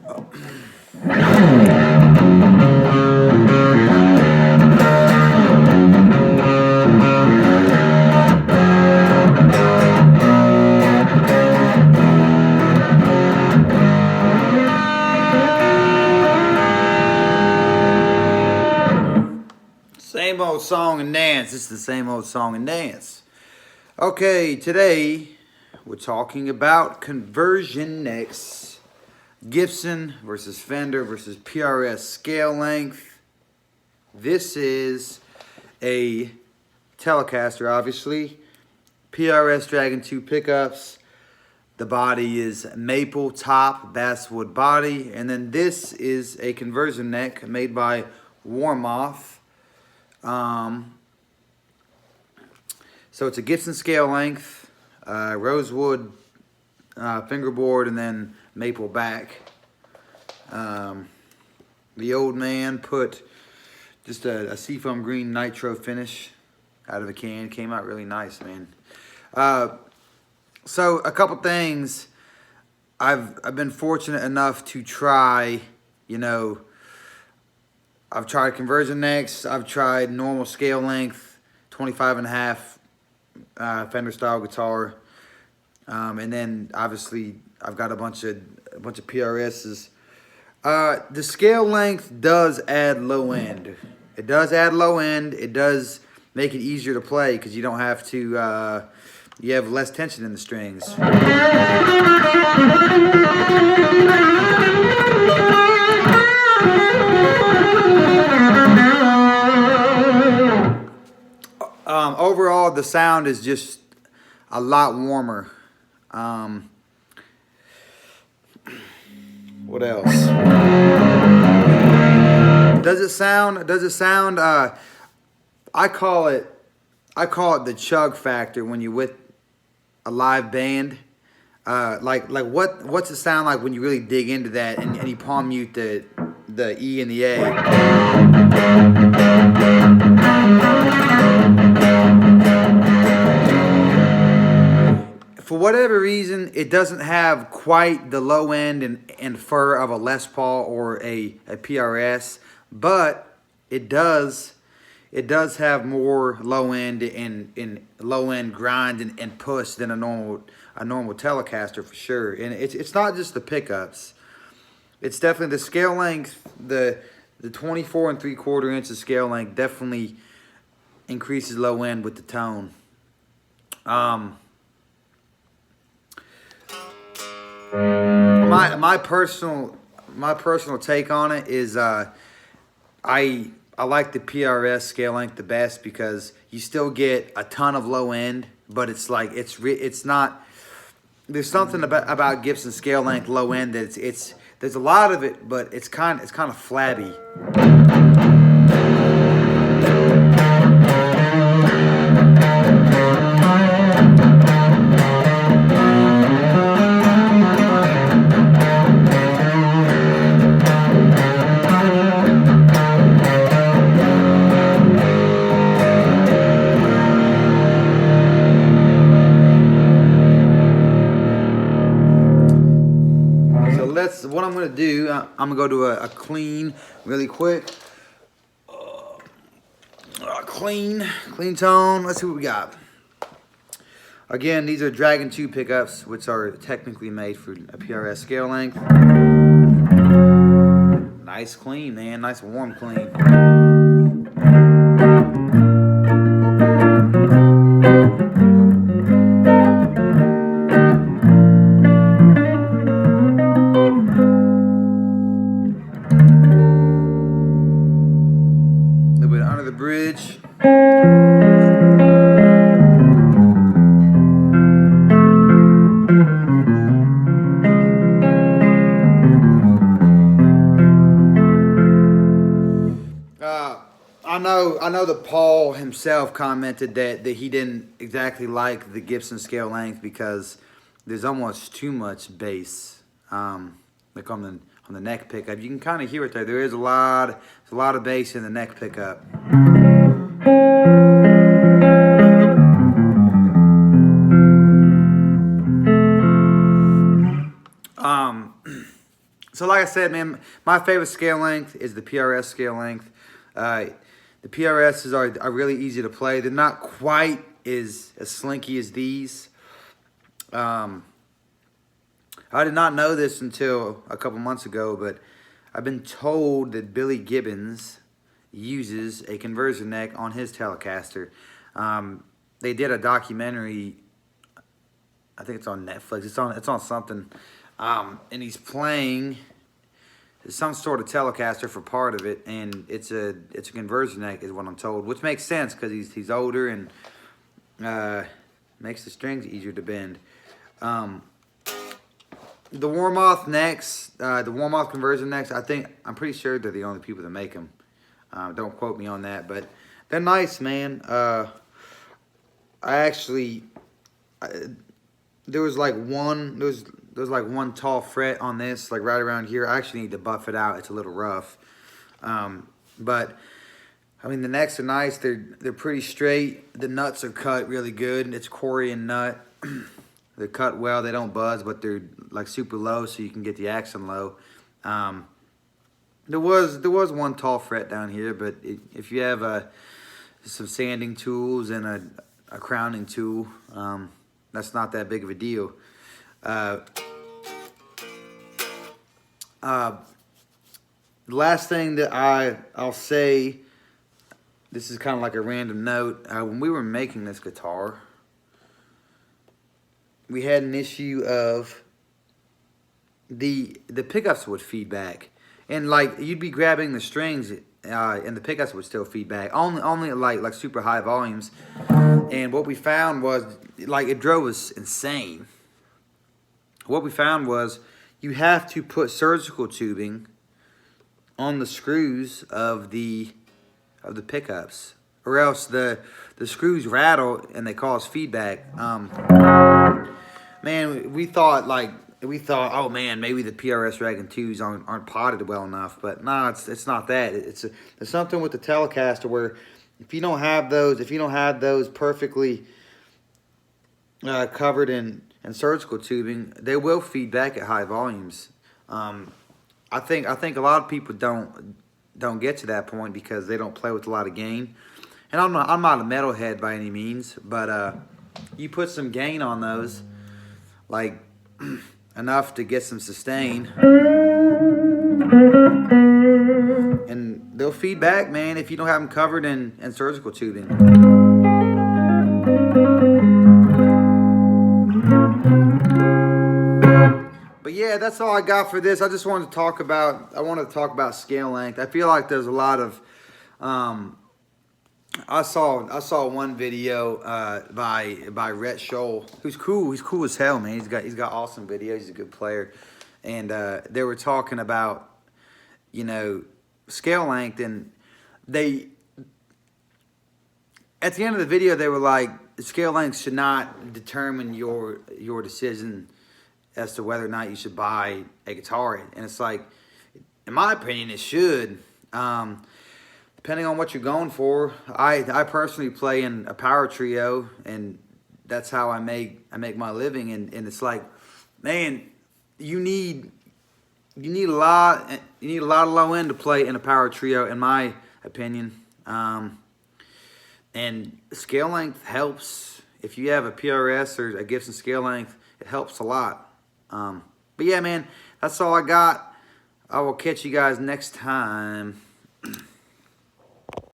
Same old song and dance. It's the same old song and dance. Okay, today we're talking about conversion necks. Gibson versus Fender versus PRS scale length. This is a Telecaster, obviously. PRS Dragon 2 pickups. The body is maple top, basswood body. And then this is a conversion neck made by Warmoth. So it's a Gibson scale length, rosewood fingerboard, and then maple back. The old man put just a seafoam green nitro finish out of a can. Came out really nice, man. So a couple things. I've been fortunate enough to try, I've tried conversion necks. I've tried normal scale length, 25.5 Fender style guitar, and then obviously I've got a bunch of PRSs. The scale length does add low end. It does add low end. It does make it easier to play because you don't have to. You have less tension in the strings. Overall, the sound is just a lot warmer. What else? Does it sound? I call it the chug factor when you're with a live band. What's it sound like when you really dig into that and you palm mute the E and the A. For whatever reason, it doesn't have quite the low end and fur of a Les Paul or a PRS, but it does have more low end and low end grind and push than a normal Telecaster for sure. And it's not just the pickups. It's definitely the scale length, the 24 3/4 inches scale length definitely increases low end with the tone. My personal take on it is I like the PRS scale length the best because you still get a ton of low end, but it's like it's not. There's something about Gibson scale length low end that there's a lot of it, but it's kind of flabby. What I'm going to do, I'm going to go to a clean really quick. Clean tone. Let's see what we got. Again, these are Dragon 2 pickups, which are technically made for a PRS scale length. Nice clean, man. Nice warm clean. Bridge. I know that Paul himself commented that he didn't exactly like the Gibson scale length because there's almost too much bass, like on the neck pickup. You can kind of hear it there. There is a lot of bass in the neck pickup. So like I said, man, my favorite scale length is the PRS scale length. The PRSs are really easy to play. They're not quite as slinky as these. I did not know this until a couple months ago, but I've been told that Billy Gibbons uses a conversion neck on his Telecaster. They did a documentary, I think it's on Netflix, it's on something, and he's playing some sort of Telecaster for part of it, and it's a conversion neck is what I'm told, which makes sense because he's older and makes the strings easier to bend. The Warmoth necks, the Warmoth conversion necks, I'm pretty sure they're the only people that make them. Don't quote me on that, but they're nice, man. There was like one tall fret on this, like right around here. I actually need to buff it out. It's a little rough. But I mean, the necks are nice. They're pretty straight. The nuts are cut really good. It's Corian nut. They're cut well. They don't buzz, but they're like super low, so you can get the accent low. There was one tall fret down here, but if you have some sanding tools and a crowning tool, that's not that big of a deal. The last thing that I'll say, this is kind of like a random note. When we were making this guitar, we had an issue of the pickups would feed back, and like you'd be grabbing the strings, and the pickups would still feed back. Only like super high volumes. And what we found was, like, it drove us insane. What we found was you have to put surgical tubing on the screws of the pickups, or else the screws rattle and they cause feedback. Man, we thought, oh man, maybe the PRS Rag and 2s aren't potted well enough, but no, it's not that. It's something with the Telecaster where if you don't have those perfectly covered in surgical tubing, they will feed back at high volumes. I think a lot of people don't get to that point because they don't play with a lot of gain. And I'm not a metalhead by any means, but you put some gain on those, like enough to get some sustain, and they'll feed back, man, if you don't have them covered in surgical tubing. But yeah, that's all I got for this. I just wanted to talk about scale length. I feel like there's a lot of I saw one video by Rhett Scholl, who's cool. He's cool as hell, man. He's got awesome videos. He's a good player, and they were talking about, you know, scale length, and at the end of the video they were like, scale length should not determine your decision as to whether or not you should buy a guitar. And it's like, in my opinion, it should. Depending on what you're going for. I personally play in a power trio, and that's how I make my living. And it's like, man, you need a lot of low end to play in a power trio, in my opinion. And scale length helps. If you have a PRS or a Gibson scale length, it helps a lot. But yeah, man, that's all I got. I will catch you guys next time.